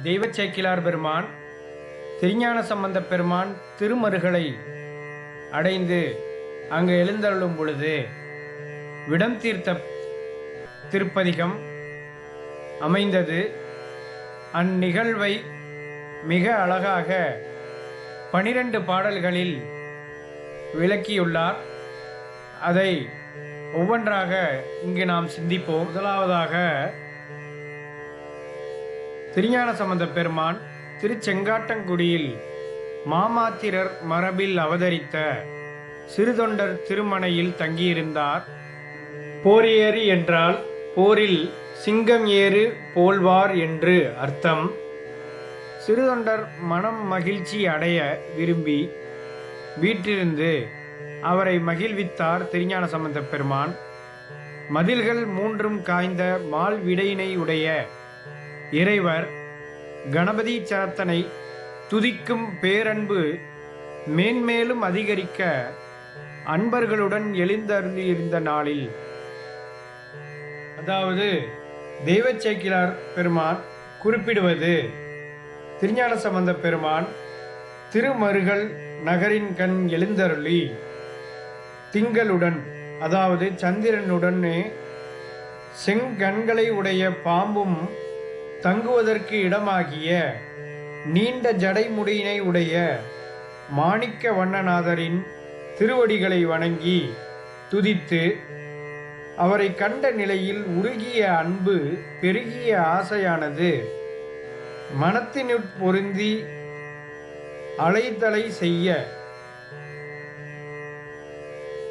தெய்வச்சேக்கிழார் பெருமான் திருஞான சம்பந்த பெருமான் திருமருகளை அடைந்து அங்கு எழுந்தருளும் பொழுது விடம் தீர்த்த திருப்பதிகம் அமைந்தது. அந்நிகழ்வை மிக அழகாக 12 பாடல்களில் விளக்கியுள்ளார். அதை ஒவ்வொன்றாக இங்கு நாம் சிந்திப்போம். முதலாவதாக திருஞான சம்பந்த பெருமான் திருச்செங்காட்டங்குடியில் மாமாத்திரர் மரபில் அவதரித்த சிறுதொண்டர் திருமனையில் தங்கியிருந்தார். போரியேறு என்றால் போரில் சிங்கம் ஏறு போல்வார் என்று அர்த்தம். சிறுதொண்டர் மனம் மகிழ்ச்சி அடைய விரும்பி வீட்டிலிருந்து அவரை மகிழ்வித்தார் திருஞான சம்பந்த பெருமான். மதில்கள் 3 காய்ந்த மால் விடையினை உடைய இறைவர் கணபதி சாத்தனை துதிக்கும் பேரன்பு மேன்மேலும் அதிகரிக்க அன்பர்களுடன் எழுந்தருளியிருந்த நாளில், அதாவது தெய்வச்சேக்கிழார் பெருமான் குறிப்பிடுவது, திருஞான சம்பந்த பெருமான் திருமருகல் நகரின் கண் எழுந்தருளி திங்களுடன், அதாவது சந்திரனுடனே செங்கண்களை உடைய பாம்பும் தங்குவதற்கு இடமாகிய நீண்ட ஜடைமுடியினை உடைய மாணிக்க வண்ணநாதரின் திருவடிகளை வணங்கி துதித்து அவரை கண்ட நிலையில் உருகிய அன்பு பெருகிய ஆசையானது மனத்தினுட் பொருந்தி அலைதலை செய்ய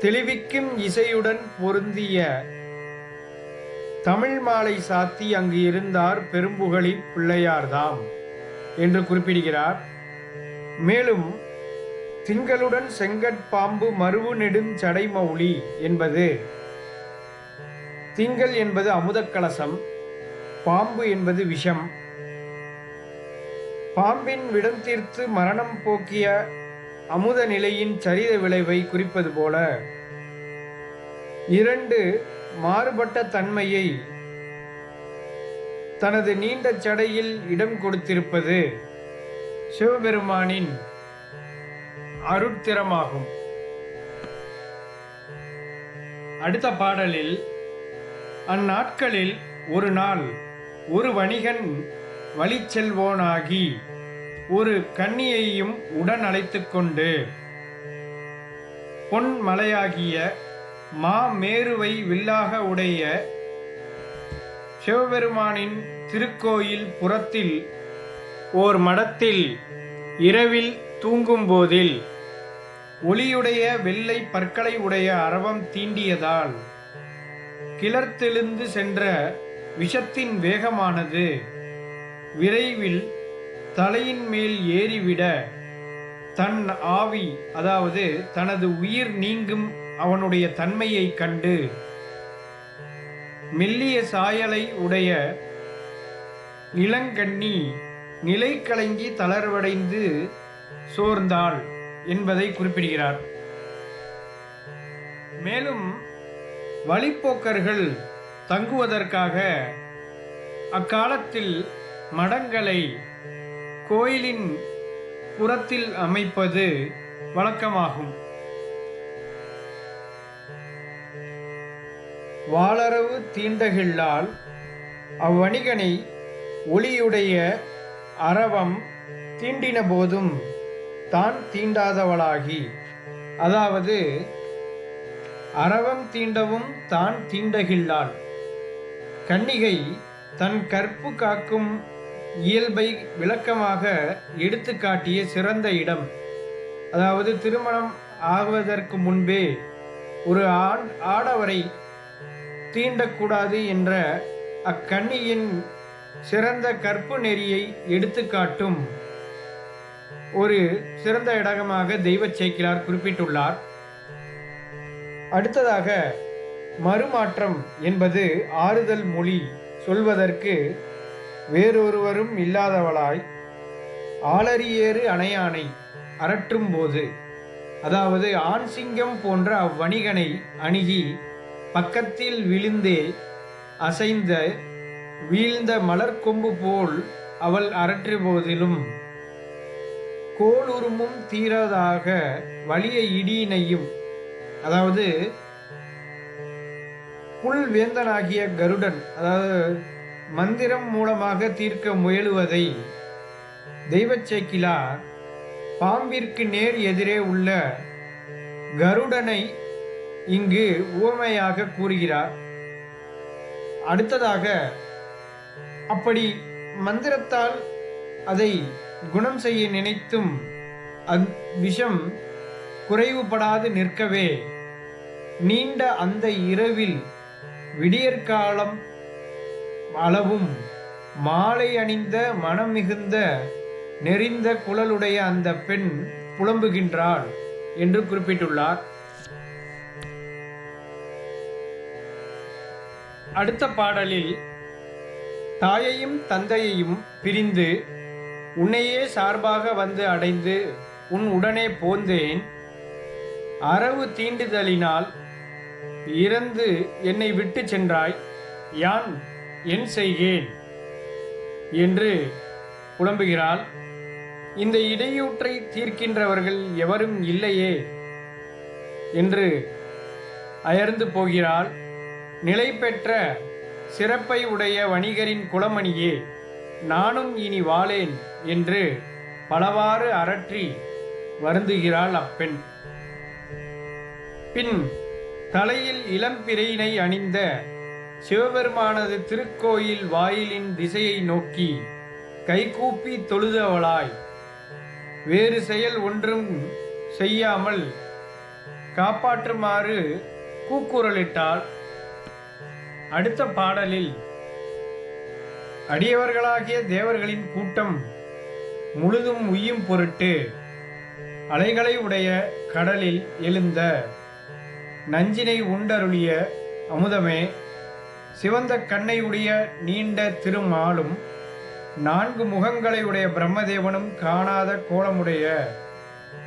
தெளிவிக்கும் இசையுடன் பொருந்திய தமிழ் மாலை சாத்தி அங்கு இருந்தார் பெரும்புகழி பிள்ளையார்தாம் என்று குறிப்பிடுகிறார். மேலும் திங்களுடன் செங்கட்பாம்பு மருவு நெடும் சடைமௌலி என்பது, திங்கள் என்பது அமுதக்கலசம், பாம்பு என்பது விஷம். பாம்பின் விடம் தீர்த்து மரணம் போக்கிய அமுத நிலையின் சரித விளைவை குறிப்பது போல 2 மாறுபட்ட தன்மையை தனது நீண்ட சடையில் இடம் கொடுத்திருப்பது சிவபெருமானின் அருட்திறமாகும். அடுத்த பாடலில், அந்நாட்களில் ஒரு நாள் ஒரு வணிகன் வழி செல்வோனாகி ஒரு கன்னியையும் உடன் அழைத்து கொண்டு பொன் மலையாகிய மாமேருவை வில்லாக உடைய சிவபெருமானின் திருக்கோயில் புறத்தில் ஓர் மடத்தில் இரவில் தூங்கும்போதில் ஒளியுடைய வெள்ளை பற்களை உடைய அரவம் தீண்டியதால் கிளர்த்தெழுந்து சென்ற விஷத்தின் வேகமானது விரைவில் தலையின் மேல் ஏறிவிட தன் ஆவி, அதாவது தனது உயிர் நீங்கும் அவனுடைய தன்மையை கண்டு மெல்லிய சாயலை உடைய இளங்கண்ணி நிலை கலங்கி தளர்வடைந்து சோர்ந்தாள் என்பதை குறிப்பிடுகிறார். மேலும் வழிப்போக்கர்கள் தங்குவதற்காக அக்காலத்தில் மடங்களை கோயிலின் புறத்தில் அமைப்பது வழக்கமாகும். வாளரவு தீண்டகில்லால் அவ்வணிகனை ஒளியுடைய அரவம் தீண்டின போதும் தான் தீண்டாதவளாகி, அதாவது அரவம் தீண்டவும் தான் தீண்டகில்லாள். கன்னிகை தன் கற்பு காக்கும் இயல்பை விளக்கமாக எடுத்து காட்டிய சிறந்த இடம், அதாவது திருமணம் ஆகுவதற்கு முன்பே ஒரு ஆடவரை தீண்டக்கூடாது என்ற அக்கன்னியின் சிறந்த கற்பு நெறியை எடுத்து காட்டும் ஒரு சிறந்த இடமாக தெய்வச்சேக்கிழார் குறிப்பிட்டுள்ளார். அடுத்ததாக மறுமாற்றம் என்பது ஆறுதல் மொழி சொல்வதற்கு வேறொருவரும் இல்லாதவளாய் ஆளறியேறு அணையானை அரற்றும் போது, அதாவது ஆண் சிங்கம் போன்ற அவ்வணிகனை அணுகி பக்கத்தில் விழுந்தே அசைந்த வீழ்ந்த மலர்கொம்பு போல் அவள் அரற்று போதிலும் கோளுருமும் தீரதாக வலிய இடியினையும், அதாவது புல் வேந்தனாகிய கருடன், அதாவது மந்திரம் மூலமாக தீர்க்க முயலுவதை தெய்வச்சேக்கிலார் பாம்பிற்கு நேர் எதிரே உள்ள கருடனை இங்கு உவமையாக கூறுகிறார். அடுத்ததாக, அப்படி மந்திரத்தால் அதை குணம் செய்ய நினைத்தும் விஷம் குறைவுபடாது நிற்கவே நீண்ட அந்த இரவில் விடியற்காலம் அளவும் மாலை அணிந்த மனம் மிகுந்த நெறிந்த குழலுடைய அந்த பெண் புலம்புகின்றாள் என்று குறிப்பிட்டுள்ளார். அடுத்த பாடலில் தாயையும் தந்தையையும் பிரிந்து உன்னையே சார்பாக வந்து அடைந்து உன் உடனே போந்தேன், அரவு தீண்டுதலினால் இறந்து என்னை விட்டு சென்றாய், யான் என் செய்கேன் என்று புலம்புகிறாள். இந்த இடையூற்றை தீர்க்கின்றவர்கள் எவரும் இல்லையே என்று அயர்ந்து போகிறாள். நிலை பெற்ற சிறப்பை உடைய வணிகரின் குலமணியே, நானும் இனி வாழேன் என்று பலவாறு அரற்றி வருந்துகிறாள் அப்பெண். பின் தலையில் இளம்பிறையினை அணிந்த சிவபெருமானது திருக்கோயில் வாயிலின் திசையை நோக்கி கைகூப்பி தொழுதவளாய் வேறு செயல் ஒன்றும் செய்யாமல் காப்பாற்றுமாறு கூக்குரலிட்டாள். அடுத்த பாடலில் அடியவர்களாகிய தேவர்களின் கூட்டம் முழுதும் உய்யும் பொருட்டு அலைகளை உடைய கடலில் எழுந்த நஞ்சினை உண்டருளிய அமுதமே, சிவந்த கண்ணை உடைய நீண்ட திருமாலும் 4 முகங்களை உடைய பிரம்மதேவனும் காணாத கோலமுடைய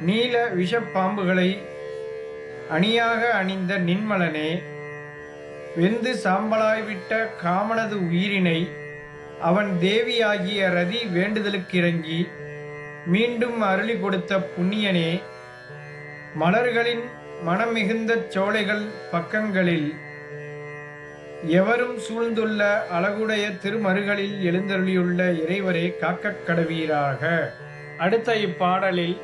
நீல விஷப்பாம்புகளை அணியாக அணிந்த நின்மலனே, வெந்து சாம்பலாய்விட்ட காமனது உயிரினை அவன் தேவியாகிய ரதி வேண்டுதலுக்கிறங்கி மீண்டும் அருளி கொடுத்த புண்ணியனே, மலர்களின் மனம் மிகுந்த சோலைகள் பக்கங்களில் எவரும் சூழ்ந்துள்ள அழகுடைய திருமருகளில் எழுந்தருளியுள்ள இறைவரே காக்கக் கடவீராக. அடுத்த இப்பாடலில்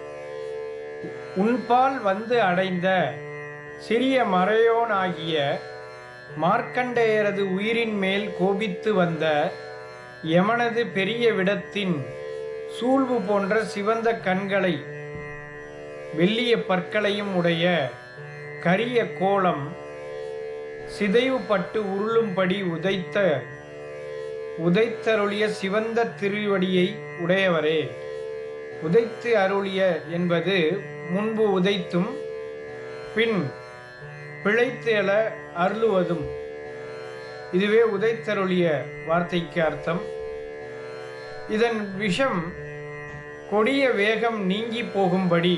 உன்பால் வந்து அடைந்த சிறிய மறையோனாகிய மார்க்கண்டேயரது உயிரின் மேல் கோபித்து வந்த யமனது பெரிய விடத்தின் சூழ்வு போன்ற சிவந்த கண்களை வெள்ளிய பற்களையும் உடைய கரிய கோலம் சிதைவுபட்டு உருளும்படி உதைத்தருளிய சிவந்த திருவடியை உடையவரே. உதைத்து அருளிய என்பது முன்பு உதைத்தும் பின் பிழைத்து எழ அருளுவதும், இதுவே உதைத்தருளிய வார்த்தைக்கு அர்த்தம். இதன் விஷம் கொடிய வேகம் நீங்கி போகும்படி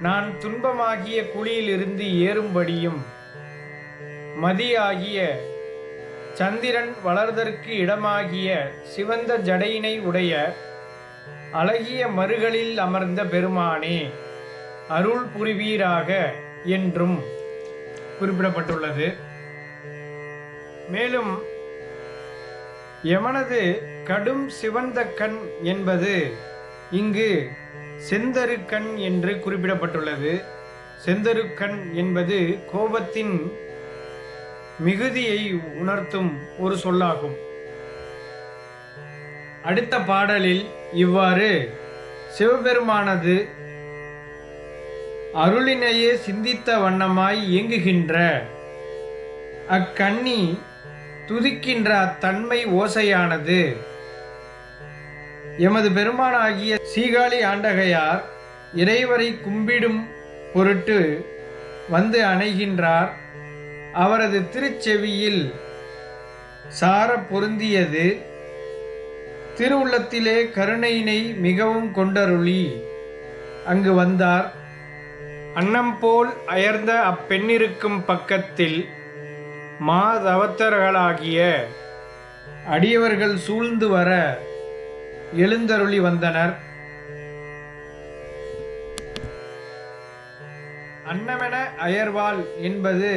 நான் துன்பமாகிய குழியிலிருந்து ஏறும்படியும் மதியாகிய சந்திரன் வளர்தற்கு இடமாகிய சிவந்த ஜடையினை உடைய அழகிய மருகளில் அமர்ந்த பெருமானே, அருள் புரிவீராக என்றும் குறிப்பிடப்பட்டுள்ளது. மேலும் யமனது கடும் சிவந்த கண் என்பது இங்கு செந்தருக்கண் என்று குறிப்பிடப்பட்டுள்ளது. செந்தருக்கண் என்பது கோபத்தின் மிகுதியை உணர்த்தும் ஒரு சொல்லாகும். அடுத்த பாடலில் இவ்வாறு சிவபெருமானது அருளினையே சிந்தித்த வண்ணமாய் இயங்குகின்ற அக்கண்ணி துதிக்கின்ற அத்தன்மை ஓசையானது எமது பெருமானாகிய சீகாழி ஆண்டகையார் இறைவரை கும்பிடும் பொருட்டு வந்து அணைகின்றார். அவரது திருச்செவியில் சார பொருந்தியது. திருவுள்ளத்திலே கருணையினை மிகவும் கொண்டருளி அங்கு வந்தார். அன்னம் போல் அயர்ந்த அப்பெண்ணிருக்கும் பக்கத்தில் மாதவத்தர்களாகிய அடியவர்கள் சூழ்ந்து வர எழுந்தருளி வந்தனர். அன்னமென அயர்வாள் என்பது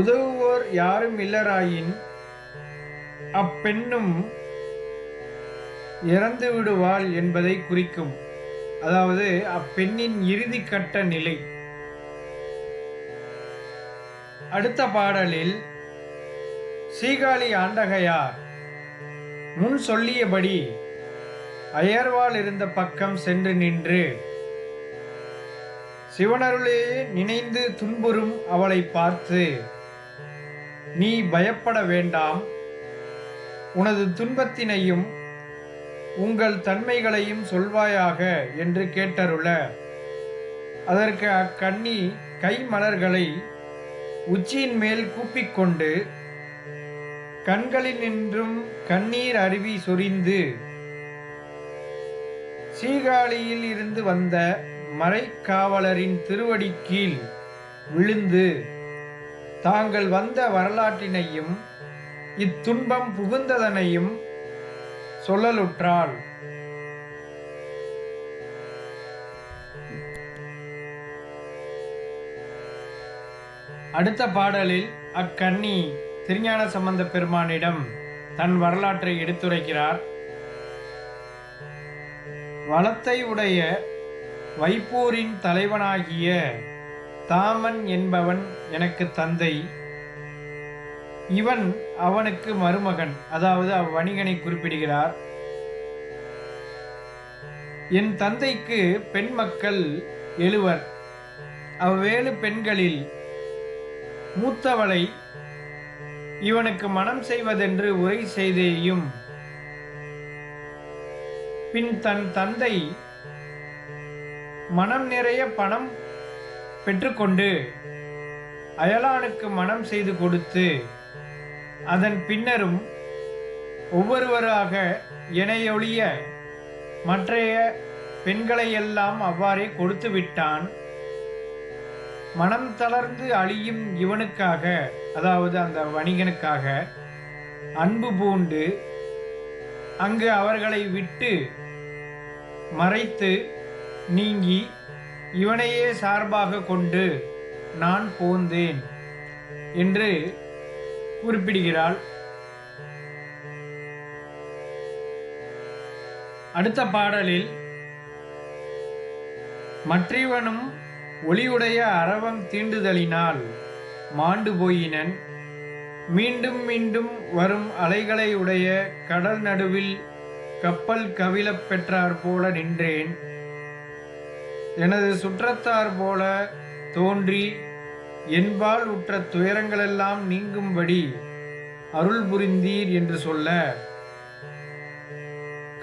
உதவுவோர் யாரும் இல்லராயின் அப்பெண்ணும் இறந்து விடுவாள் என்பதை குறிக்கும். அதாவது அப்பெண்ணின் இறுதி கட்ட நிலை. அடுத்த பாடலில் சீகாழி ஆண்டகையார் முன் சொல்லியபடி அயர்வாள் இருந்த பக்கம் சென்று நின்று சிவனருளே நினைந்து துன்புறும் அவளை பார்த்து, நீ பயப்பட வேண்டாம், உனது துன்பத்தினையும் உங்கள் தன்மைகளையும் சொல்வாயாக என்று கேட்டருள, அதற்கு அக்கண்ணி கை மலர்களை உச்சியின் மேல் கூப்பிக்கொண்டு கண்களினின்றும் கண்ணீர் அருவி சொரிந்து சீகாழியில் இருந்து வந்த மறைக்காவலரின் திருவடி கீழ் விழுந்து தாங்கள் வந்த வரலாற்றினையும் இத்துன்பம் புகுந்ததனையும் சொல்லலுற்றாள். அடுத்த பாடலில் அக்கண்ணி திருஞான சம்பந்த பெருமானிடம் தன் வரலாற்றை எடுத்துரைக்கிறார். வளத்தை உடைய வைப்பூரின் தலைவனாகிய தாமன் என்பவன் எனக்கு தந்தை. இவன் அவனுக்கு மருமகன், அதாவது அவ்வணிகனை குறிப்பிடுகிறார். என் தந்தைக்கு பெண் மக்கள் 7. அவ்வேழு பெண்களில் மூத்தவளை இவனுக்கு மனம் செய்வதென்று உரை செய்தேயும் பின் தன் தந்தை மனம் நிறைய பணம் பெற்றுக்கொண்டு அயலானுக்கு மனம் செய்து கொடுத்து அதன் பின்னரும் ஒவ்வொருவராக எனையொழிய மற்றைய பெண்களையெல்லாம் அவ்வாறே கொடுத்து விட்டான். மனம் தளர்ந்து அழியும் இவனுக்காக, அதாவது அந்த வணிகனுக்காக அன்பு பூண்டு அங்கு அவர்களை விட்டு மறைத்து நீங்கி இவனையே சார்பாக கொண்டு நான் போந்தேன் என்று குறிப்பிடுகிறாள். அடுத்த பாடலில் மற்றவனும் ஒளியுடைய அரவம் தீண்டுதலினால் மாண்டு போயினன், மீண்டும் மீண்டும் வரும் அலைகளை உடைய கடல் நடுவில் கப்பல் கவிழப் பெற்றார் போல நின்றேன். எனது சுற்றத்தார் போல தோன்றி என்பால் உற்ற துயரங்களெல்லாம் நீங்கும்படி அருள் புரிந்தீர் என்று சொல்ல,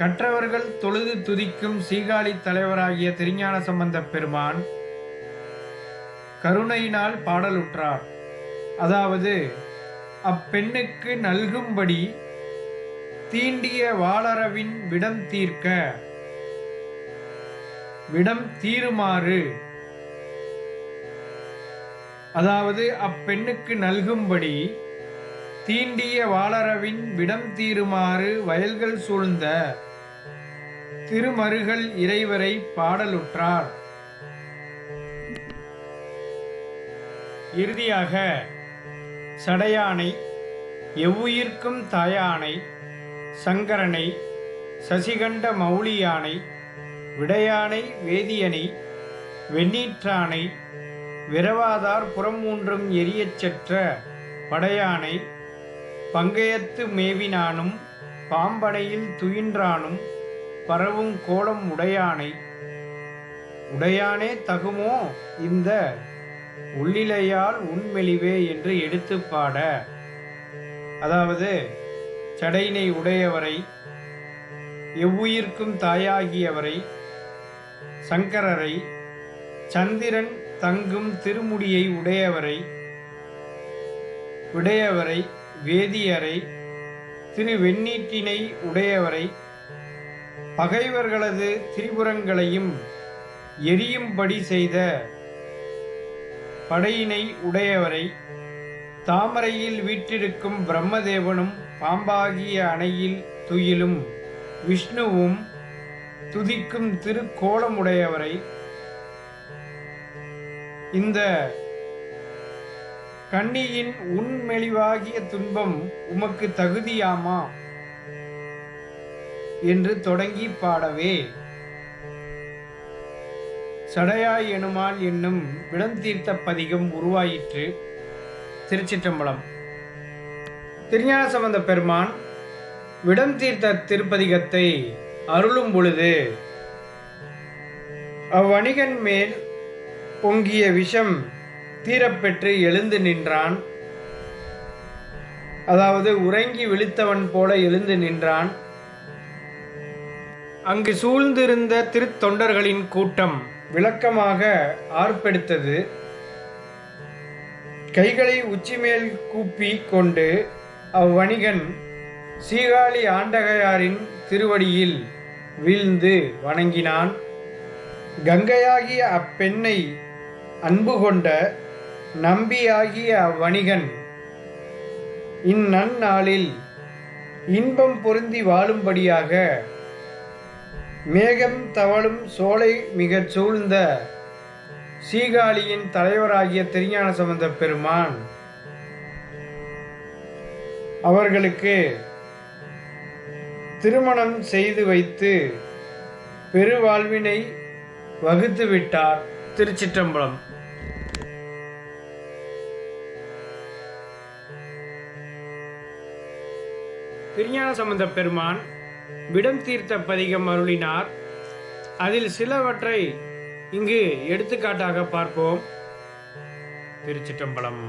கற்றவர்கள் தொழுது துதிக்கும் சீகாழி தலைவராகிய திருஞான சம்பந்த பெருமான் கருணையினால் பாடலுற்றார். அதாவது அப்பெண்ணுக்கு நல்கும்படி தீண்டிய வாளரவின் விடம் தீர்க்க விடம் தீருமாறு, அதாவது அப்பெண்ணுக்கு நல்கும்படி தீண்டிய வாளரவின் விடம் தீருமாறு வயல்கள் சூழ்ந்த திருமருகல் இறைவரை பாடலுற்றார். இறுதியாக சடையானை, எவ்வுயிர்க்கும் தாயானை, சங்கரனை, சசிகண்ட மௌலியானை, விடையானை, வேதியனை, வெண்ணீற்றானை, விரவாதார் புறமூன்றும் எரியச் செற்ற படையானை, பங்கயத்து மேவினானும் பாம்பனையில் துயின்றானும் பரவும் கோலம் உடையானை, உடையானே தகுமோ இந்த உள்ளிலையால் உண்மெளிவே என்று எடுத்து பாட, அதாவது சடையினை உடையவரை, எவ்வுயிர்க்கும் தாயாகியவரை, சங்கரரை, சந்திரன் தங்கும் திருமுடியை உடையவரை, வேதியரை, திருவெண்ணீற்றினை உடையவரை, பகைவர்களது திரிபுரங்களையும் எரியும்படி செய்த படையினை உடையவரை, தாமரையில் வீற்றிருக்கும் பிரம்மதேவனும் பாம்பாகிய அணையில் துயிலும் விஷ்ணுவும் துதிக்கும் திருக்கோலமுடையவரை இந்த கண்ணியின் உன்மெளிவாகிய துன்பம் உமக்கு தகுதியாமா என்று தொடங்கி பாடவே சடையாய் எனுமால் என்னும் விடந்தீர்த்த பதிகம் உருவாயிற்று. திருச்சிற்றம்பலம். திருஞான சம்பந்த பெருமான் விடந்தீர்த்த திருப்பதிகத்தை அருளும் பொழுது அவ்வணிகன் மேல் பொங்கிய விஷம் தீரப்பெற்று எழுந்து நின்றான். அதாவது உறங்கி விழித்தவன் போல எழுந்து நின்றான். அங்கு சூழ்ந்திருந்த திருத்தொண்டர்களின் கூட்டம் விளக்கமாக ஆர்ப்பெடுத்தது. கைகளை உச்சிமேல் கூப்பி கொண்டு அவ்வணிகன் சீகாழி ஆண்டகையாரின் திருவடியில் வீழ்ந்து வணங்கினான். கங்கையாகிய அப்பெண்ணை அன்பு கொண்ட நம்பியாகிய அவ்வணிகன் இந்நன்னாளில் இன்பம் பொருந்தி வாழும்படியாக மேகம் தவழும் சோலை மிகச் சூழ்ந்த சீகாழியின் தலைவராகிய திருஞான சம்பந்த பெருமான் அவர்களுக்கு திருமணம் செய்து வைத்து பெருவாழ்வினை வகுத்து விட்டார். திருச்சிற்றம்பலம். திருஞான சம்பந்த பெருமான் விடம் தீர்த்த பதிகம் அருளினார். அதில் சிலவற்றை இங்கு எடுத்துக்காட்டாக பார்ப்போம். திருச்சிற்றம்பலம்.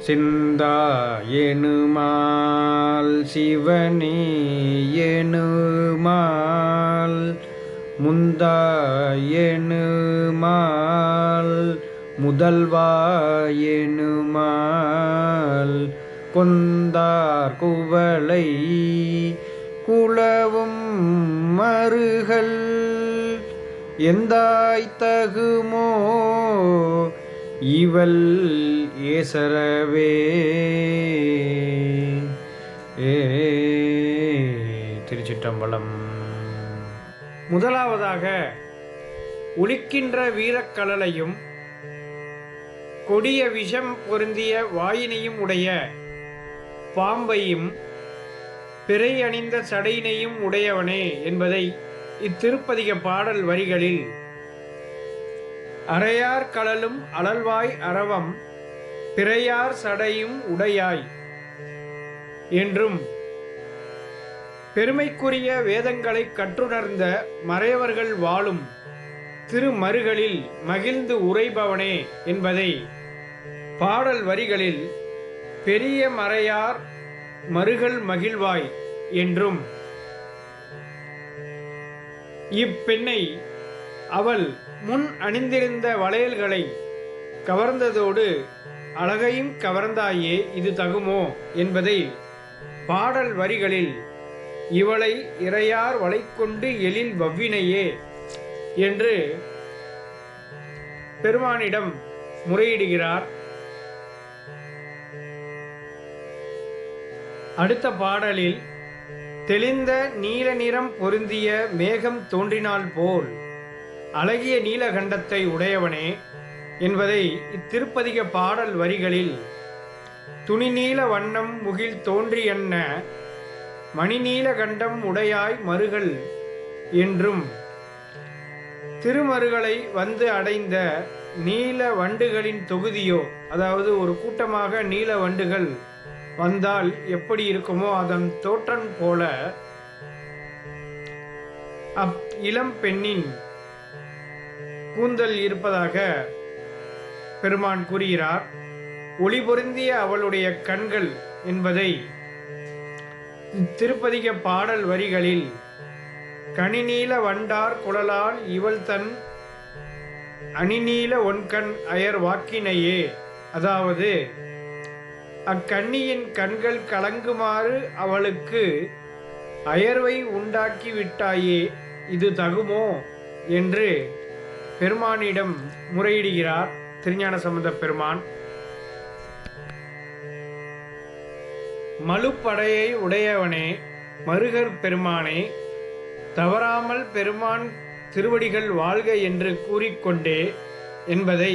சிந்தா எனுமால் சிவனே எனுமால் முந்தா எனுமால் முதல்வா எனுமால் கொந்தார் குவளை குலவும் மருகள் எந்தாய் தகுமோ இவள் ஏசரவே. திருச்சிற்றம்பலம். முதலாவதாக ஒலிக்கின்ற வீரக்கழலையும் கொடிய விஷம் பொருந்திய வாயினையும் உடைய பாம்பையும் பிறை அணிந்த சடையினையும் உடையவனே என்பதை இத்திருப்பதிக பாடல் வரிகளில் அறையார் கடலும் அழல்வாய் அரவம் பிறையார் சடையும் உடையாய் என்றும் பெருமைக்குரிய வேதங்களை கற்றுணர்ந்த மறையவர்கள் வாழும் திருமருகளில் மகிழ்ந்து உரைபவனே என்பதை பாடல் வரிகளில் பெரிய மறையார் மருகள் மகிழ்வாய் என்றும் இப்பெண்ணை அவள் முன் அணிந்திருந்த வளையல்களை கவர்ந்ததோடு அழகையும் கவர்ந்தாயே இது தகுமோ என்பதை பாடல் வரிகளில் இவளை இறையார் வளைக்கொண்டு எழில் வவ்வினையே என்று பெருமானிடம் முறையிடுகிறார். அடுத்த பாடலில் தெளிந்த நீல நிறம் பொருந்திய மேகம் தோன்றினால் போல் அழகிய நீலகண்டத்தை உடையவனே என்பதை இத்திருப்பதிக பாடல் வரிகளில் துணிநீல வண்ணம் முகில் தோன்றியன்ன மணிநீலகண்டம் உடையாய் மருகள் என்றும் திருமருகளை வந்து அடைந்த நீல வண்டுகளின் தொகுதியோ, அதாவது ஒரு கூட்டமாக நீல வண்டுகள் வந்தால் எப்படி இருக்குமோ அதன் தோற்றம் போல இளம் பெண்ணின் கூந்தல் இருப்பதாக பெருமான் கூறுகிறார். ஒளி பொருந்திய அவளுடைய கண்கள் என்பதை திருப்பதிக பாடல் வரிகளில் கனிநீல வண்டார் குழலால் இவள் தன் அணிநீல ஒன்கண் அயர் வாக்கினையே, அதாவது அக்கண்ணியின் கண்கள் கலங்குமாறு அவளுக்கு அயர்வை உண்டாக்கி விட்டாயே இது தகுமோ என்று பெருமானிடம் முறையிடுகிறார் திருஞான சம்பந்த பெருமான். மழுப்படையை உடையவனே மருகர் பெருமானே, தவறாமல் பெருமான் திருவடிகள் வாழ்க என்று கூறிக்கொண்டே என்பதை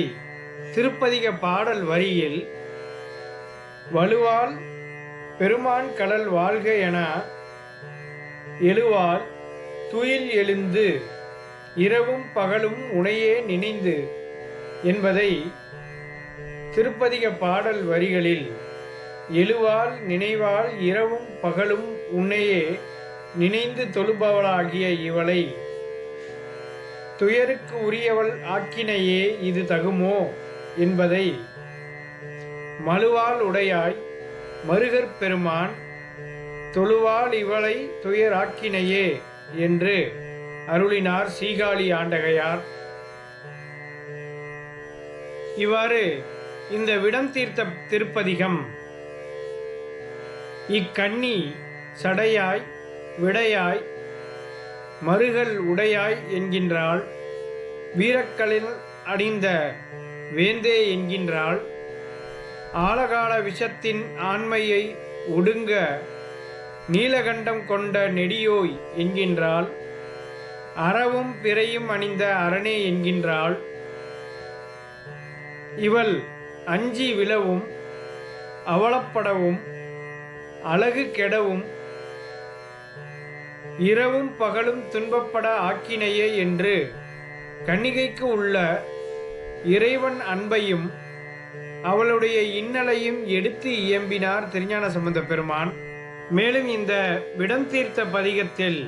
திருப்பதிக பாடல் வரியில் வலுவால் பெருமான் கடல் வாழ்க என எழுவால் துயில் எழுந்து இரவும் பகலும் உனையே நினைந்து என்பதை திருப்பதிக பாடல் வரிகளில் எழுவால் நினைவால் இரவும் பகலும் உன்னையே நினைந்து தொழுபவளாகிய இவளை துயருக்கு உரியவள் ஆக்கினையே இது தகுமோ என்பதை மழுவால் உடையாய் மருகர் பெருமான் தொழுவால் இவளை துயராக்கினையே என்று அருளினார் சீகாழி ஆண்டகையார். இவ்வாறு இந்த விடம் தீர்த்த திருப்பதிகம் இக்கண்ணி சடையாய் விடையாய் மருகல் உடையாய் என்கின்றாள், வீரக்களில் அணிந்த வேந்தே என்கின்றாள், ஆலகால விஷத்தின் ஆண்மையை ஒடுங்க நீலகண்டம் கொண்ட நெடியோய் என்கின்றாள், அறவும் பிறையும் அணிந்த அரணே என்கின்றாள். இவள் அஞ்சி விழவும் அவலப்படவும் அழகு கெடவும் இரவும் பகலும் துன்பப்பட ஆக்கினையே என்று கன்னிகைக்கு உள்ள இறைவன் அன்பையும் அவளுடைய இன்னலையும் எடுத்து இயம்பினார் திருஞான சம்பந்த பெருமான். மேலும் இந்த விடம் தீர்த்த பதிகத்தில்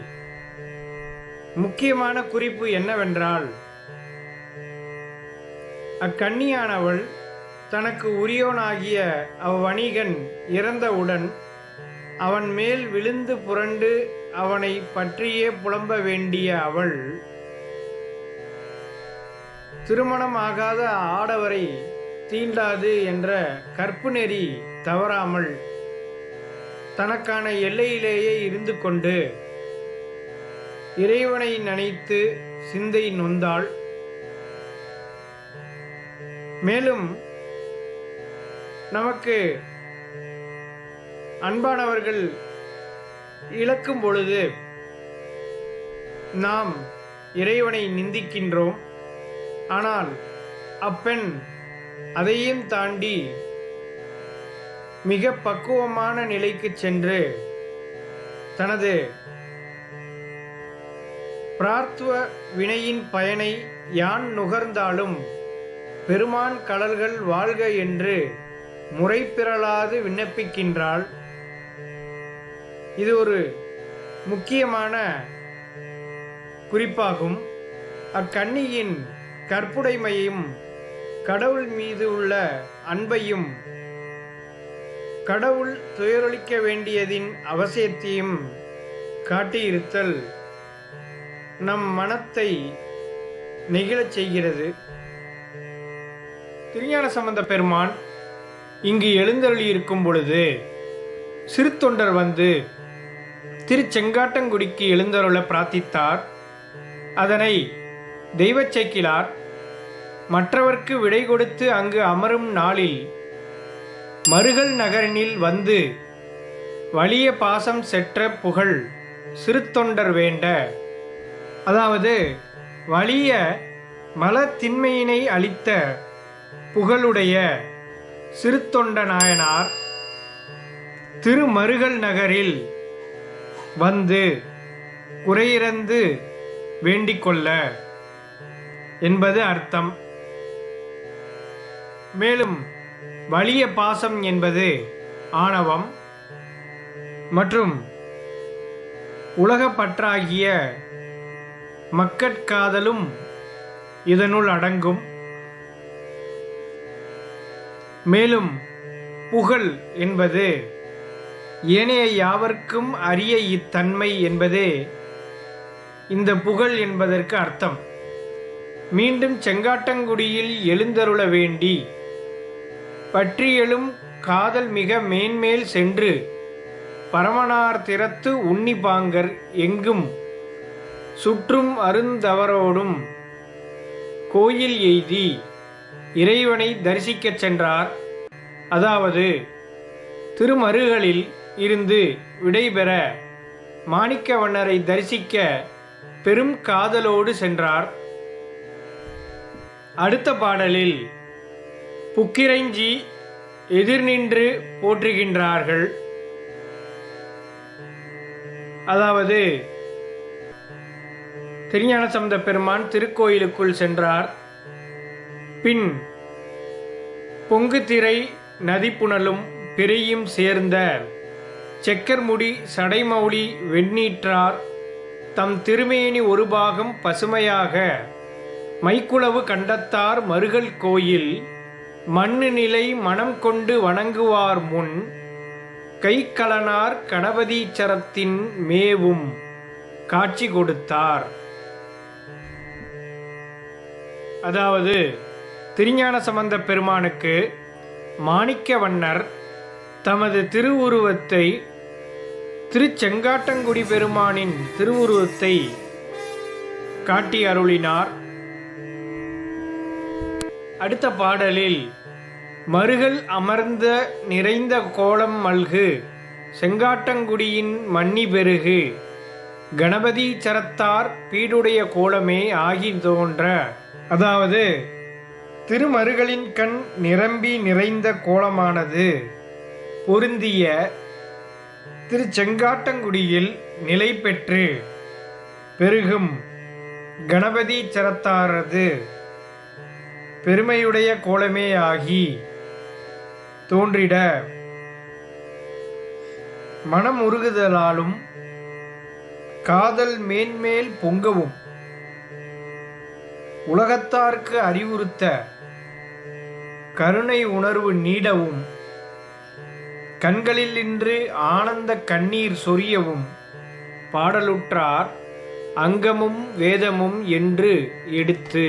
முக்கியமான குறிப்பு என்னவென்றால், அக்கன்னியானவள் தனக்கு உரியோனாகிய அவ்வணிகன் இறந்தவுடன் அவன் மேல் விழுந்து புரண்டு அவனை பற்றியே புலம்ப வேண்டிய அவள் திருமணம் ஆகாத ஆடவரை தீண்டாது என்ற கற்பு நெறி தவறாமல் தனக்கான எல்லையிலேயே இருந்து கொண்டு இறைவனை நினைத்து சிந்தை நொந்தாள். மேலும் நமக்கு அன்பானவர்கள் இழக்கும் பொழுது நாம் இறைவனை நிந்திக்கின்றோம். ஆனால் அப்பெண் அதையும் தாண்டி மிக பக்குவமான நிலைக்கு சென்று தனது பிரார்த்துவ வினையின் பயனை யான் நுகர்ந்தாலும் பெருமான் கடல்கள் வாழ்க என்று முறை பிறளாது விண்ணப்பிக்கின்றாள். இது ஒரு முக்கியமான குறிப்பாகும். அக்கன்னியின் கற்புடைமையும் கடவுள் மீது உள்ள அன்பையும் கடவுள் துயரொழிக்க வேண்டியதின் அவசியத்தையும் காட்டியிருத்தல் நம் மனத்தை நெகிழச் செய்கிறது. திருஞான சம்பந்த பெருமான் இங்கு எழுந்தருளியிருக்கும் பொழுது சிறு தொண்டர் வந்து திருச்செங்காட்டங்குடிக்கு எழுந்தருள பிரார்த்தித்தார். அதனை தெய்வச் சேக்கிழார் மற்றவர்க்கு விடை கொடுத்து அங்கு அமரும் நாளில் மருகல் நகரினில் வந்து வலிய பாசம் செற்ற புகழ் சிறு தொண்டர் வேண்ட, அதாவது வலிய மலத்தின்மையினை அளித்த புகழுடைய சிறு தொண்ட நாயனார் திருமருகல் நகரில் வந்து குறையிறந்து வேண்டிக்கொள்ள என்பது அர்த்தம். மேலும் வலிய பாசம் என்பது ஆணவம் மற்றும் உலகப்பற்றாகிய மக்கட்காதலும் இதனுள் அடங்கும். மேலும் புகழ் என்பது ஏனைய யாவர்க்கும் அரிய இத்தன்மை என்பதே இந்த புகழ் என்பதற்கு அர்த்தம். மீண்டும் செங்காட்டங்குடியில் எழுந்தருள வேண்டி பற்றியெழும் காதல் மிக மேன்மேல் சென்று பரமனார் திறத்து உன்னிபாங்கர் எங்கும் சுற்றும் அருந்தவரோடும் கோயில் எய்தி இறைவனை தரிசிக்கச் சென்றார். அதாவது திருமருகலில் இருந்து விடைபெற மாணிக்கவண்ணரை தரிசிக்க பெரும் காதலோடு சென்றார். அடுத்த பாடலில் புக்கிரைஞ்சி எதிர் நின்று போற்றுகின்றார்கள். அதாவது திருஞானசம்பந்த பெருமான் திருக்கோயிலுக்குள் சென்றார். பின் பொங்குதிரை நதிப்புணலும் பிறையும் சேர்ந்த செக்கர்முடி சடைமௌலி வெண்ணீற்றார் தம் திருமேனி ஒரு பாகம் பசுமையாக மைக்குளவு கண்டத்தார் மருகல் கோயில் மண்ணு நிலை மனம் கொண்டு வணங்குவார் முன் கைக்கலனார் கணபதீச்சரத்தின் மேவும் காட்சி கொடுத்தார். அதாவது திருஞானசம்பந்த பெருமானுக்கு மாணிக்கவண்ணர் தமது திருவுருவத்தை திருச்செங்காட்டங்குடி பெருமானின் திருவுருவத்தை காட்டி அருளினார். அடுத்த பாடலில் மருகல் அமர்ந்த நிறைந்த கோலம் மல்கு செங்காட்டங்குடியின் மன்னி பெருகு கணபதீச்சரத்தார் பீடுடைய கோலமே ஆகி தோன்ற, அதாவது திருமருகளின் கண் நிரம்பி நிறைந்த கோலமானது பொருந்திய திருச்செங்காட்டங்குடியில் நிலை பெற்று பெருகும் கணபதீச்சரத்தாரது பெருமையுடைய கோலமே ஆகி தோன்றிட மனம் உருகுதலாலும் காதல் மேன்மேல் பொங்கவும் உலகத்தார்க்கு அறிவுறுத்த கருணை உணர்வு நீடவும் கண்களில் நின்று ஆனந்த கண்ணீர் சொரியவும் பாடலுற்றார் அங்கமும் வேதமும் என்று எடுத்து.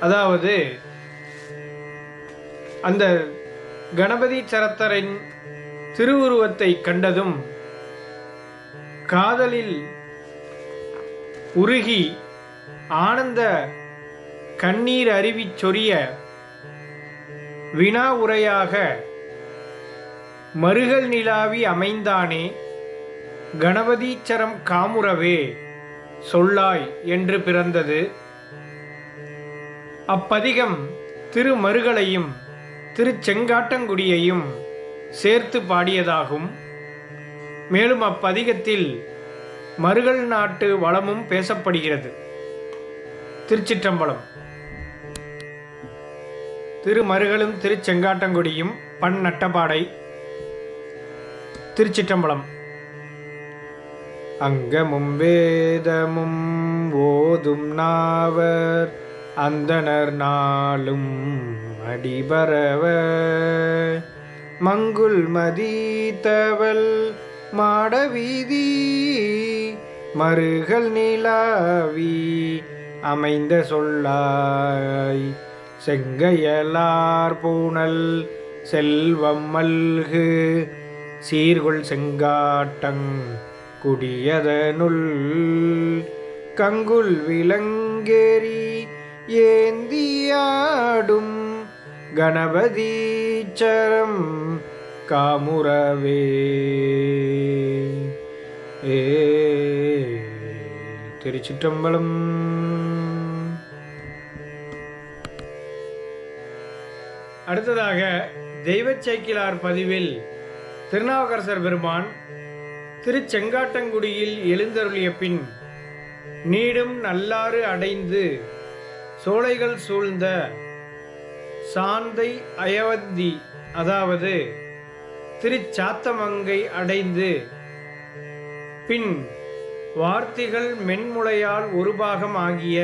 அதாவது அந்த கணபதீச்சரத்தரின் திருவுருவத்தை கண்டதும் காதலில் உருகி ஆனந்த கண்ணீர் அருவி சொரிய வினா உரையாக மருகல் நிலாவி அமைந்தானே கணபதீச்சரம் காமுறவே சொல்லாய் என்று பிறந்தது. அப்பதிகம் திருமருகலையும் திருச்செங்காட்டங்குடியையும் சேர்த்து பாடியதாகும். மேலும் அப்பதிகத்தில் மருகல் நாட்டு வளமும் பேசப்படுகிறது. திருச்சிற்றம்பலம். திருமருகலும் திருச்செங்காட்டங்குடியும் பண் நட்டபாடை. திருச்சிற்றம்பலம். அங்கமும் வேதமும் ஓதும் நாவர் அந்தனர் நாளும் அடிபரவ மங்குல் மதித்தவள் மாடவீதி மருகல் நிலாவி அமைந்த சொல்லாய் செங்கையலார் பூணல் செல்வம் மல்கு சீர்கொள் செங்காட்டங் குடியதனுள் கங்குல் விலங்கேறி ஏந்தியாடும் கணபதீச்சரம் காமுறவே. திருச்சிற்றம்பலம். அடுத்ததாக தெய்வச் சேக்கிழார் பதிவில் திருநாவுக்கரசர் பெருமான் திருச்செங்காட்டங்குடியில் எழுந்தருளிய பின் நீடும் நல்லாறு அடைந்து சோலைகள் சூழ்ந்த சாந்தை அயவந்தி, அதாவது திருச்சாத்தமங்கை அடைந்து பின் வார்த்திகள் மென்முளையால் ஒரு பாகம் ஆகிய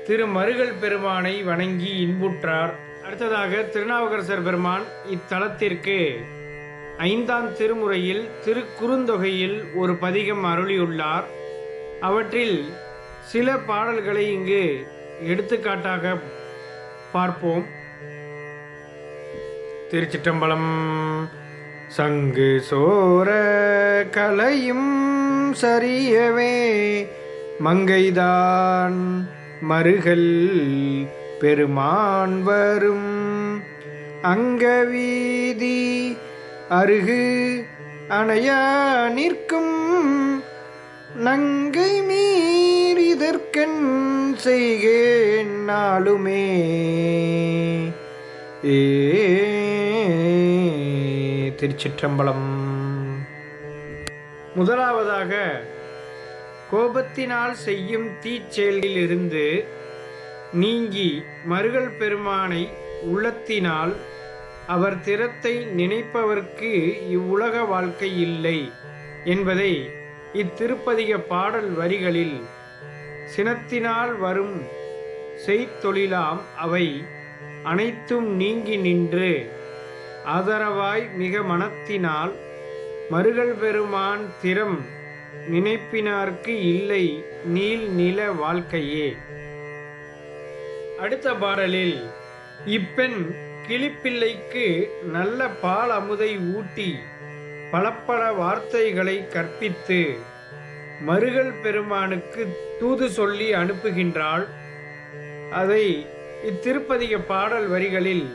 திருமருகல் பெருமானை வணங்கி இன்புற்றார். அடுத்ததாக திருநாவுக்கரசர் பெருமான் இத்தலத்திற்கு 5ஆம் திருமுறையில் திருக்குறுந்தொகையில் ஒரு பதிகம் அருளியுள்ளார். அவற்றில் சில பாடல்களை இங்கு எடுத்துக்காட்டாக பார்ப்போம். திருச்சிற்றம்பலம். சங்கு சோர கலையும் சரியவே மங்கைதான் மருகல் பெருமான் வரும் அங்கவீதி அருகு அணையா நிற்கும் நங்கை மீர் இதற்கென் செய்கேன் நாளுமே. திருச்சிற்றம்பலம். முதலாவதாக, கோபத்தினால் செய்யும் தீச்செயலில் இருந்து நீங்கி மருகல் பெருமானை உள்ளத்தினால் அவர் திறத்தை நினைப்பவர்க்கு இவ்வுலக வாழ்க்கை இல்லை என்பதை இத்திருப்பதிக பாடல் வரிகளில் சினத்தினால் வரும் செய்தொழிலாம் அவை அனைத்தும் நீங்கி நின்று ஆதரவாய் மிக மனத்தினால் மருகல் பெருமான் திறம் நினைப்பினார்க்கு இல்லை நீள் நில வாழ்க்கையே. அடுத்த பாடலில் இப்பெண் கிளிப்பிள்ளைக்கு நல்ல பால் அமுதை ஊட்டி பலப்பல வார்த்தைகளை கற்பித்து மருகல் பெருமானுக்கு தூது சொல்லி அனுப்புகின்றாள். அதை இத்திருப்பதிக பாடல் வரிகளில்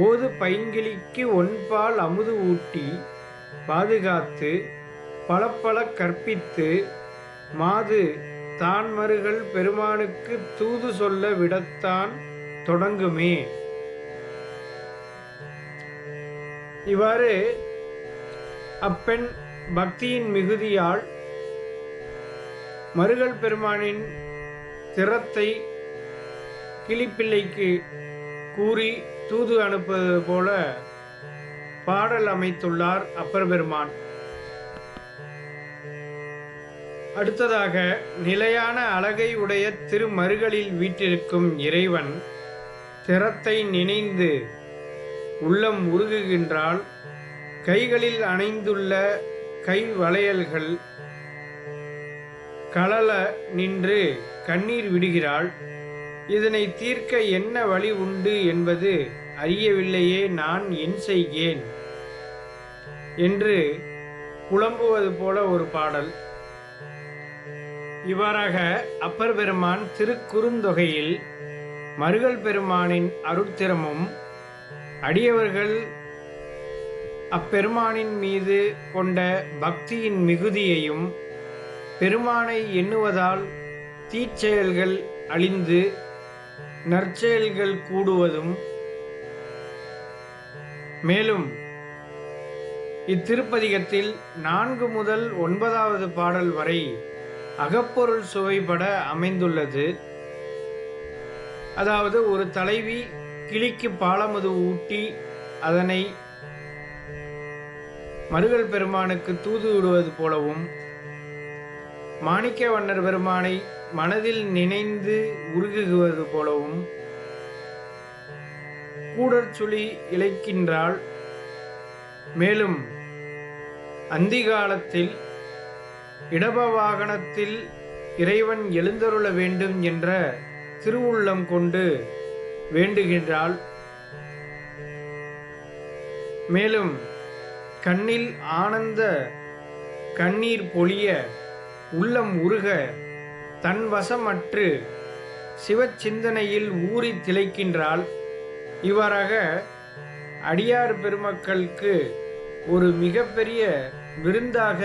ஓது பைங்கிளிக்கு ஒன்பால் அமுது ஊட்டி பாதுகாத்து பலப்பல கற்பித்து மாது தான் மருகல் பெருமானுக்கு தூது சொல்ல விடத்தான் தொடங்குமே. இவ்வாறு அப்பெண் பக்தியின் மிகுதியால் மருகல் பெருமானின் திறத்தை கிளிப்பிள்ளைக்கு கூறி தூது அனுப்புவது போல பாடல் அமைத்துள்ளார் அப்பர் பெருமான். அடுத்ததாக, நிலையான அழகை உடைய திருமருகளில் வீற்றிருக்கும் இறைவன் திறத்தை நினைந்து உள்ளம் உருகுகின்றால் கைகளில் அணைந்துள்ள கை வளையல்கள் கழல நின்று கண்ணீர் விடுகிறாள். இதனை தீர்க்க என்ன வழி உண்டு என்பது அறியவில்லையே, நான் என் செய்கேன் என்று புலம்புவது போல ஒரு பாடல். இவ்வாறாக அப்பர் பெருமான் திருக்குறுந்தொகையில் மருகல் பெருமானின் அருட்திறமும் அடியவர்கள் அப்பெருமானின் மீது கொண்ட பக்தியின் மிகுதியையும் பெருமானை எண்ணுவதால் தீச்செயல்கள் அழிந்து நற்செயல்கள் கூடுவதும், மேலும் இத்திருப்பதிகத்தில் 4 முதல் 9வது பாடல் வரை அகப்பொருள் சுவைபட அமைந்துள்ளது. அதாவது, ஒரு தலைவி கிளிக்கு பாலமுது ஊட்டி அதனை மருகல் பெருமானுக்கு தூது விடுவது போலவும், மாணிக்க வண்ணர் பெருமானை மனதில் நினைந்து உருகுவது போலவும் கூடற்சுழி இழைக்கின்றாள். மேலும் அந்திகாலத்தில் இடப வாகனத்தில் இறைவன் எழுந்தருள வேண்டும் என்ற திருவுள்ளம் கொண்டு வேண்டுகின்றாள். மேலும் கண்ணில் ஆனந்த கண்ணீர் பொழிய உள்ளம் உருக தன் வசமற்று சிவச்சிந்தனையில் ஊறி திளைக்கின்றாள். இவ்வாறாக அடியார் பெருமக்களுக்கு ஒரு மிகப்பெரிய விருந்தாக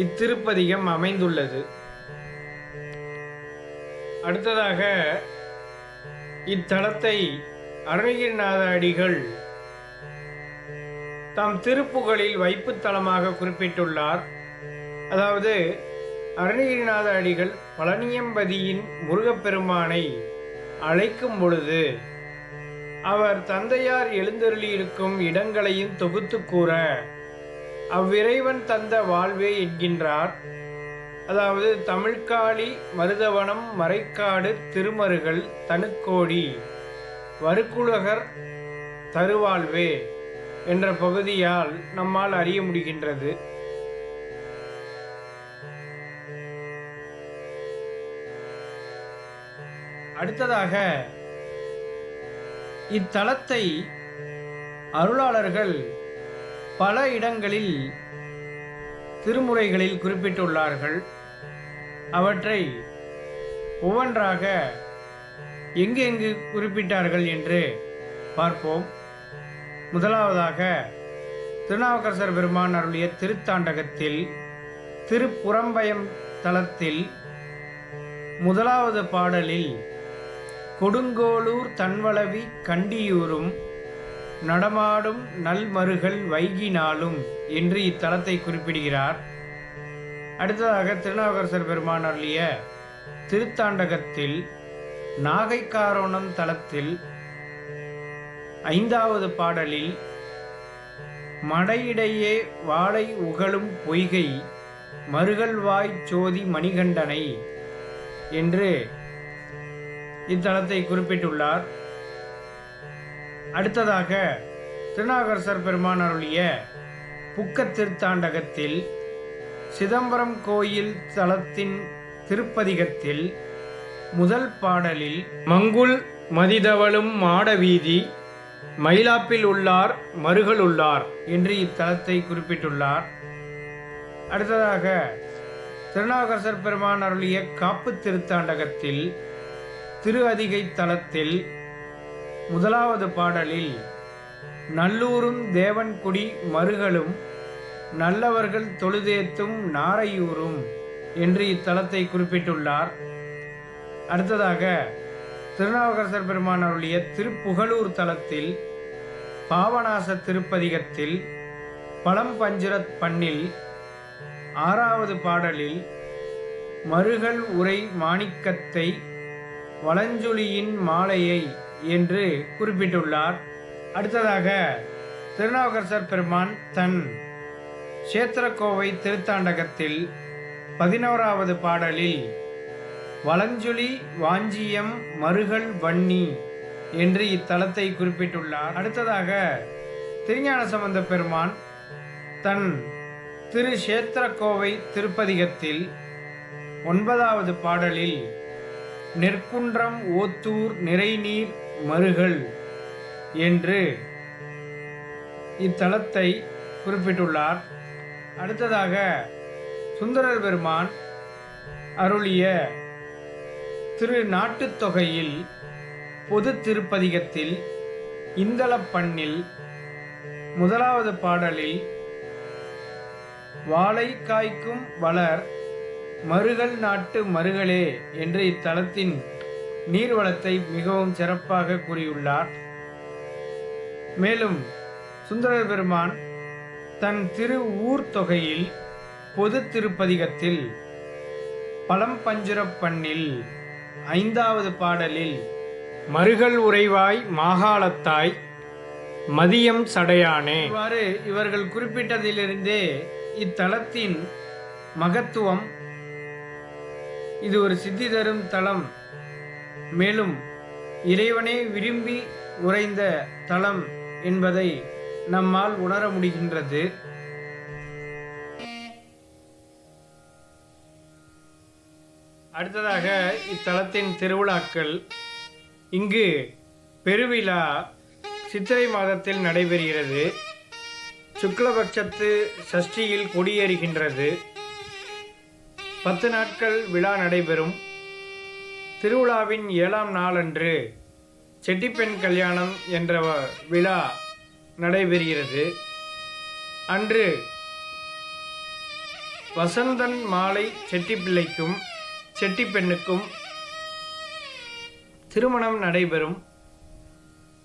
இத்திருப்பதிகம் அமைந்துள்ளது. அடுத்ததாக, இத்தலத்தை அருணகிரிநாத அடிகள் தாம் திருப்புகழில் வைப்புத்தலமாக குறிப்பிட்டுள்ளார். அதாவது, அருணகிரிநாத அடிகள் பழனியம்பதியின் முருகப்பெருமானை அழைக்கும் பொழுது அவர் தந்தையார் எழுந்தருளியிருக்கும் இடங்களையும் தொகுத்து கூற அவ்விறைவன் தந்த வாழ்வே என்கின்றார். அதாவது, தமிழ்காளி, மருதவனம், மறைக்காடு, திருமருகல், தனுக்கோடி, வறுக்குலகர் தருவாழ்வே என்ற பகுதியால் நம்மால் அறிய முடிகின்றது. அடுத்ததாக, இத்தலத்தை அருளாளர்கள் பல இடங்களில் திருமுறைகளில் குறிப்பிட்டுள்ளார்கள். அவற்றை ஒவ்வொன்றாக எங்கெங்கு குறிப்பிட்டார்கள் என்று பார்ப்போம். முதலாவதாக, திருநாவுக்கரசர் பெருமான் அருளிய திருத்தாண்டகத்தில் திருப்புறம்பயம் தலத்தில் முதலாவது பாடலில் கொடுங்கோளூர் தன்வளவி கண்டியூரும் நடமாடும் நல்மருகள் வைகினாலும் என்று இத்தலத்தை குறிப்பிடுகிறார். அடுத்ததாக திருநாவுக்கரசர் பெருமான் அருளிய திருத்தாண்டகத்தில் நாகைக்காரோணம் தலத்தில் 5வது பாடலில் மடையிடையே வாழை உகழும் பொய்கை மருகல்வாய் சோதி மணிகண்டனை என்று இத்தலத்தை குறிப்பிட்டுள்ளார். அடுத்ததாக திருநாவுக்கரசர் பெருமான் அருளிய புக்க திருத்தாண்டகத்தில் சிதம்பரம் கோயில் தலத்தின் திருப்பதிகத்தில் முதல் பாடலில் மங்குல் மதிதவளும் மாடவீதி மயிலாப்பில் உள்ளார் மருகல் உள்ளார் என்று இத்தலத்தை குறிப்பிட்டுள்ளார். அடுத்ததாக திருநாவுக்கரசர் பெருமான் அருளிய காப்பு திருத்தாண்டகத்தில் திரு அதிகை தலத்தில் முதலாவது பாடலில் நல்லூரும் தேவன்குடி மருகலும் நல்லவர்கள் தொழுதேத்தும் நாரையூரும் என்று இத்தலத்தை குறிப்பிட்டுள்ளார். அடுத்ததாக திருநாவுக்கரசர் பெருமான் அருளிய திருப்புகலூர் தலத்தில் பாவநாச திருப்பதிகத்தில் பழம்பஞ்சுரத் பண்ணில் 6வது பாடலில் மருகல் உரை மாணிக்கத்தை வளஞ்சுழியின் மாலையை என்று குறிப்பிட்டுள்ளார். அடுத்ததாக திருநாவுக்கரசர் பெருமான் தன் சேத்திரக்கோவை திருத்தாண்டகத்தில் 11வது பாடலில் வளஞ்சுழி வாஞ்சியம் மருகல் வன்னி என்று இத்தலத்தை குறிப்பிட்டுள்ளார். அடுத்ததாக திருஞான சம்பந்த பெருமான் தன் திரு சேத்திரக்கோவை திருப்பதிகத்தில் 9வது பாடலில் நெற்குன்றம் ஓத்தூர் நிறைநீர் மருகல் என்று இத்தலத்தை குறிப்பிட்டுள்ளார். அடுத்ததாக சுந்தரர் பெருமான் அருளிய திரு நாட்டுத்தொகையில் பொது திருப்பதிகத்தில் இந்தளப்பண்ணில் 1வது பாடலில் வாழை காய்க்கும் வளர் மருகல் நாட்டு மருகலே என்று இத்தலத்தின் நீர்வளத்தை மிகவும் சிறப்பாக கூறியுள்ளார். மேலும் சுந்தரர் பெருமான் தன் திரு ஊர் தொகையில் பொது திருப்பதிகத்தில் பழம்பஞ்சுரப் பண்ணில் 5வது பாடலில் மருகல் உறைவாய் மாகாளத்தாய் மதியம் சடையானே இவ்வாறு இவர்கள் குறிப்பிட்டதிலிருந்தே இத்தலத்தின் மகத்துவம், இது ஒரு சித்தி தரும் தலம், மேலும் இறைவனே விரும்பி உறைந்த தலம் என்பதை நம்மால் உணர முடிகின்றது. அடுத்ததாக இத்தலத்தின் திருவிழாக்கள். இங்கு பெருவிழா சித்திரை மாதத்தில் நடைபெறுகிறது. சுக்லபட்சத்து சஷ்டியில் கொடியேறுகின்றது. 10 நாட்கள் விழா நடைபெறும். திருவிழாவின் 7ஆம் நாளன்று செட்டிப்பெண் கல்யாணம் என்ற விழா நடைபெறுகிறது. அன்று வசந்தன் மாலை செட்டிப்பிள்ளைக்கும் செட்டிப்பெண்ணுக்கும் திருமணம் நடைபெறும்.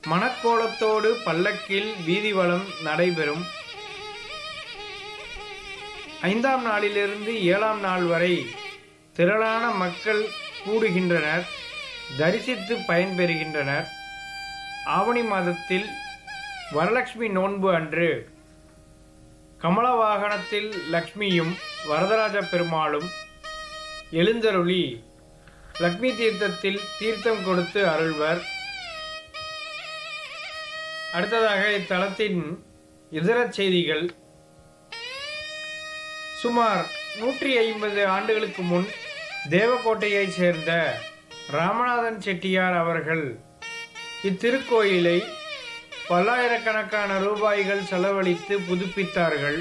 மணக்கோலத்தோடு பல்லக்கில் வீதிவலம் நடைபெறும். 5ஆம் நாளிலிருந்து 7ஆம் நாள் வரை திரளான மக்கள் கூடுகின்றனர், தரிசித்து பயன்பெறுகின்றனர். ஆவணி மாதத்தில் வரலட்சுமி நோன்பு அன்று கமல வாகனத்தில் லக்ஷ்மியும் வரதராஜ பெருமாளும் எழுந்தருளி லக்ஷ்மி தீர்த்தத்தில் தீர்த்தம் கொடுத்து அருள்வர். அடுத்ததாக இத்தலத்தின் இதர செய்திகள். சுமார் 150 ஆண்டுகளுக்கு முன் தேவக்கோட்டையை சேர்ந்த ராமநாதன் செட்டியார் அவர்கள் இத்திருக்கோயிலை பல்லாயிரக்கணக்கான ரூபாய்கள் செலவழித்து புதுப்பித்தார்கள்.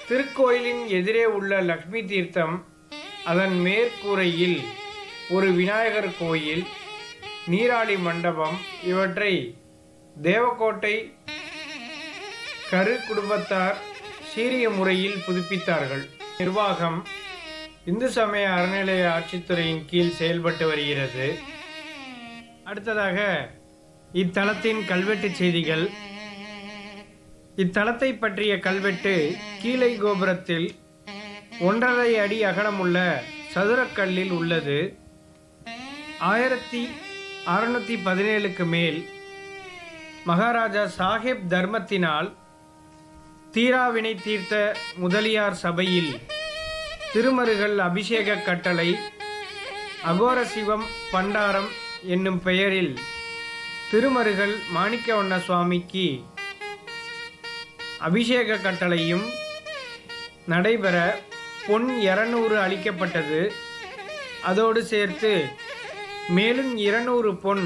திருக்கோயிலின் எதிரே உள்ள லக்ஷ்மி தீர்த்தம், அதன் மேற்கூரையில் ஒரு விநாயகர் கோயில், நீராடி மண்டபம் இவற்றை தேவக்கோட்டை கரு குடும்பத்தார் சீரிய முறையில் புதுப்பித்தார்கள். நிர்வாகம் இந்து சமய அறநிலைய ஆட்சித்துறையின் கீழ் செயல்பட்டு வருகிறது. அடுத்ததாக இத்தலத்தின் கல்வெட்டு செய்திகள். இத்தலத்தை பற்றிய கல்வெட்டு கீழை கோபுரத்தில் 1.5 அடி அகலமுள்ள சதுரக்கல்லில் உள்ளது. 1617க்கு மேல் மகாராஜா சாஹிப் தர்மத்தினால் தீராவினை தீர்த்த முதலியார் சபையில் திருமருகள் அபிஷேக கட்டளை அகோர சிவம் பண்டாரம் என்னும் பெயரில் திருமருகள் மாணிக்கவண்ண சுவாமிக்கு அபிஷேக கட்டளையும் நடைபெற பொன் 200 அளிக்கப்பட்டது. அதோடு சேர்த்து மேலும் 200 பொன்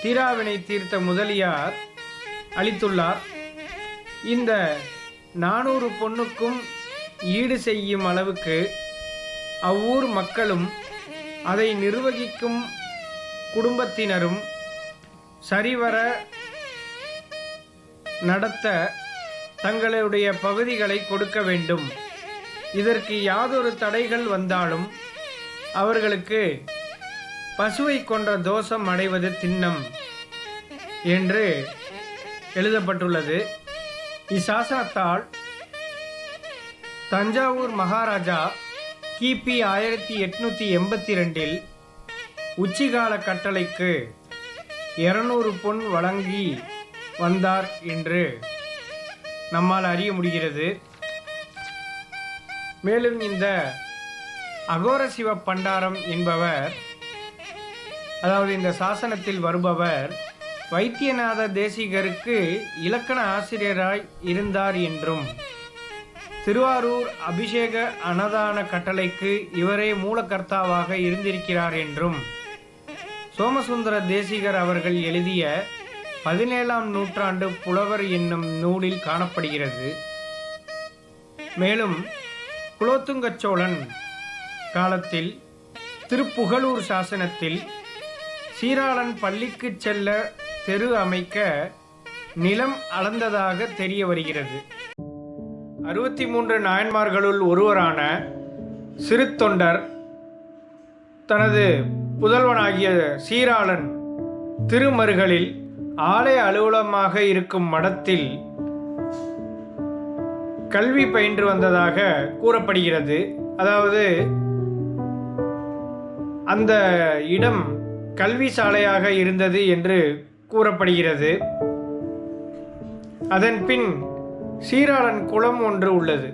தீராவினை தீர்த்த முதலியார் அளித்துள்ளார். இந்த 400 பொன்னுக்கும் ஈடு செய்யும் அளவுக்கு அவ்வூர் மக்களும் அதை நிர்வகிக்கும் குடும்பத்தினரும் சரிவர நடத்த தங்களுடைய பகுதிகளை கொடுக்க வேண்டும். இதற்கு யாதொரு தடைகள் வந்தாலும் அவர்களுக்கு பசுவை கொன்ற தோஷம் அடைவது திண்ணம் என்று எழுதப்பட்டுள்ளது. இசாசனத்தால் தஞ்சாவூர் மகாராஜா கிபி 1882 உச்சிகால கட்டளைக்கு 200 பொன் வழங்கி வந்தார் என்று நம்மால் அறிய முடிகிறது. மேலும் இந்த அகோர சிவ பண்டாரம் என்பவர், அதாவது இந்த சாசனத்தில் வருபவர், வைத்தியநாத தேசிகருக்கு இலக்கண ஆசிரியராய் இருந்தார் என்றும் திருவாரூர் அபிஷேக அன்னதான கட்டளைக்கு இவரே மூலகர்த்தாவாக இருந்திருக்கிறார் என்றும் சோமசுந்தர தேசிகர் அவர்கள் எழுதிய 17ஆம் நூற்றாண்டு புலவர் என்னும் நூலில் காணப்படுகிறது. மேலும் குலோத்துங்க சோழன் காலத்தில் திருப்புகலூர் சாசனத்தில் சீராளன் பள்ளிக்கு செல்ல தெரு அமைக்க நிலம் அளந்ததாக தெரிய வருகிறது. 63 நாயன்மார்களுள் ஒருவரான சிறு தொண்டர் தனது புதல்வனாகிய சீராளன் திருமருகளில் ஆலய அலுவலகமாக இருக்கும் மடத்தில் கல்வி பயின்று வந்ததாக கூறப்படுகிறது. அதாவது அந்த இடம் கல்வி சாலையாக இருந்தது என்று கூறப்படுகிறது. அதன் பின் சீராளன் குளம் ஒன்று உள்ளது.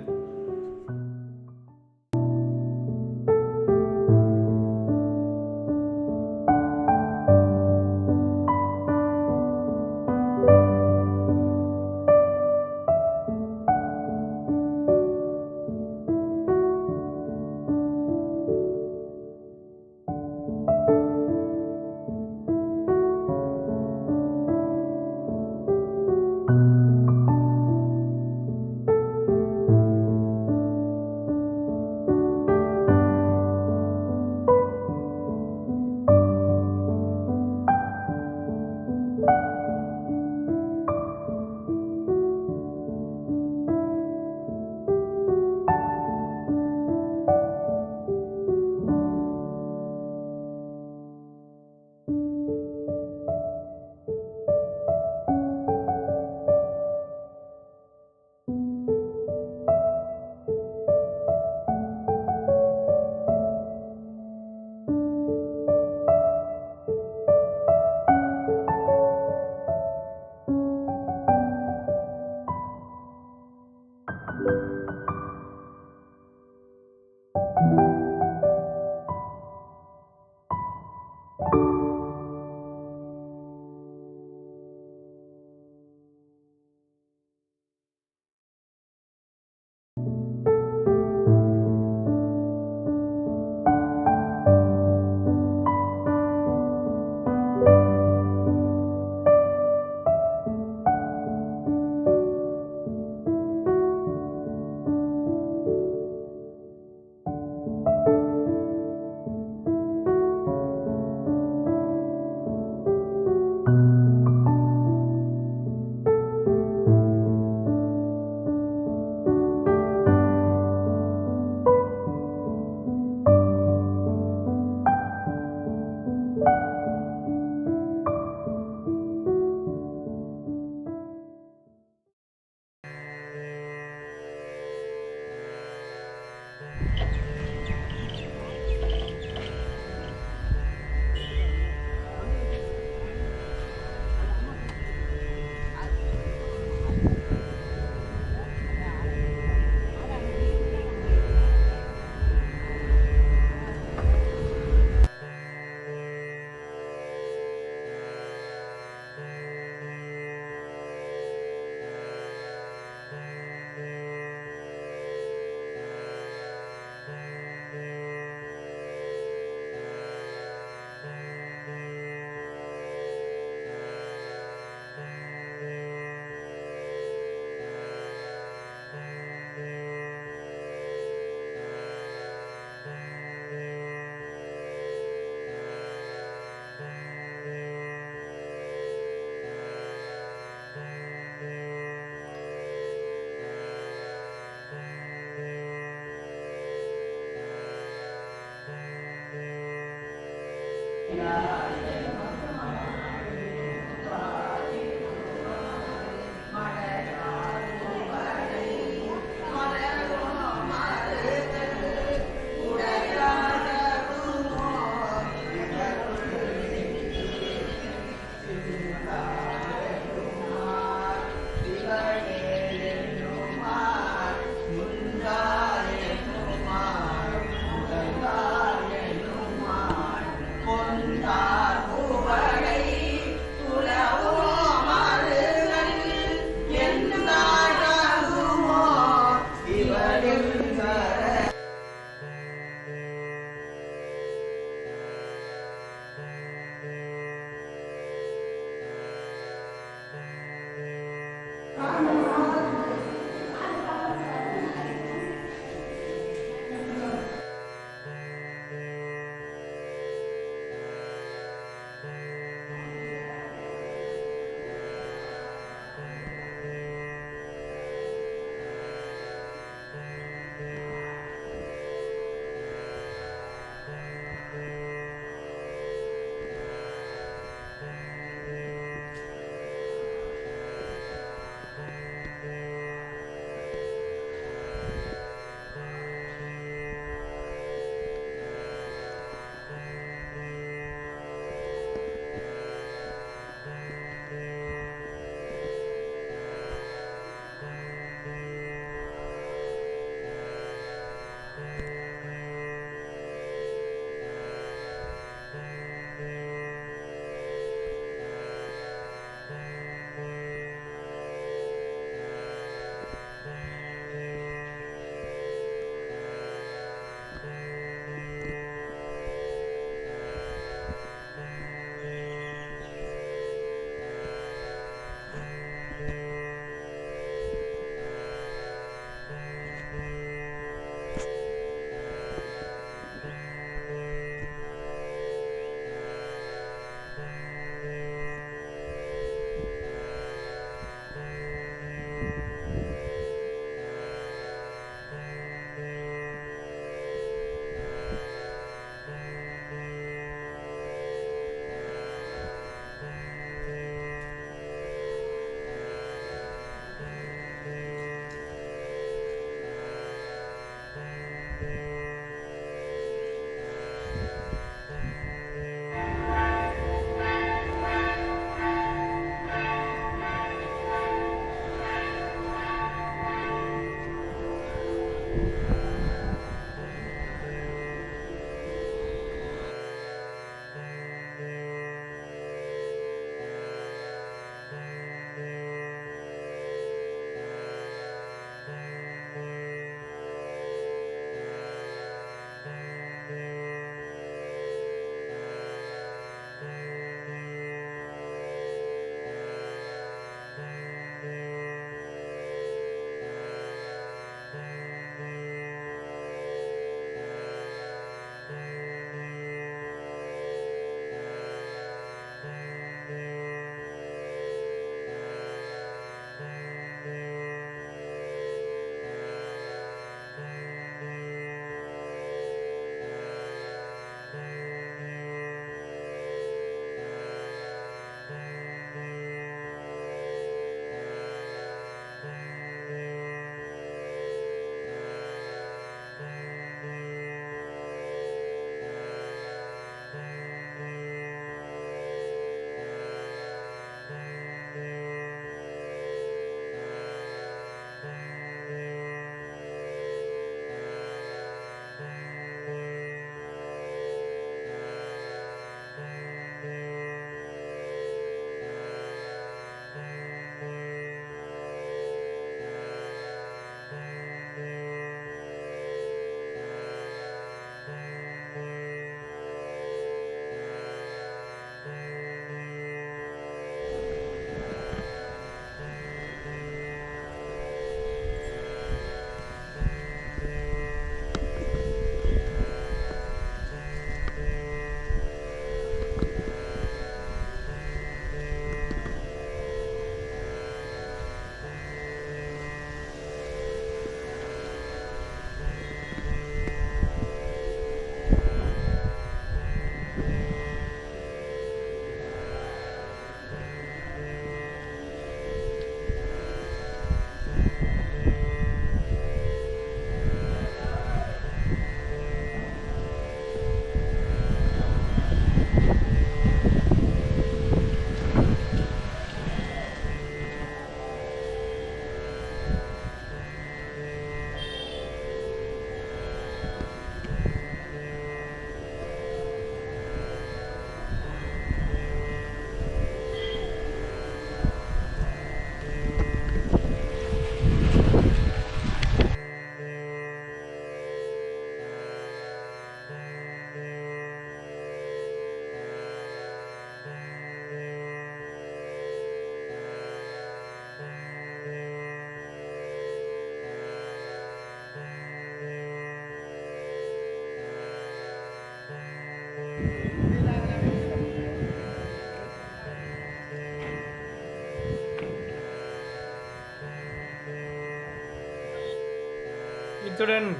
இத்துடன்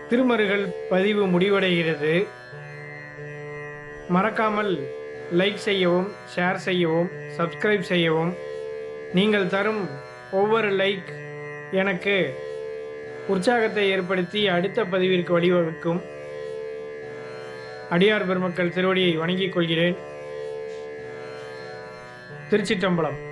திருமருகள் பதிவு முடிவடைகிறது. மறக்காமல் லைக் செய்யவும், ஷேர் செய்யவும், சப்ஸ்கிரைப் செய்யவும். நீங்கள் தரும் ஒவ்வொரு லைக் எனக்கு உற்சாகத்தை ஏற்படுத்தி அடுத்த பதிவிற்கு வழிவகுக்கும். அடியார் பெருமக்கள் திருவடியை வணங்கிக் கொள்கிறேன். திருச்சிற்றம்பலம்.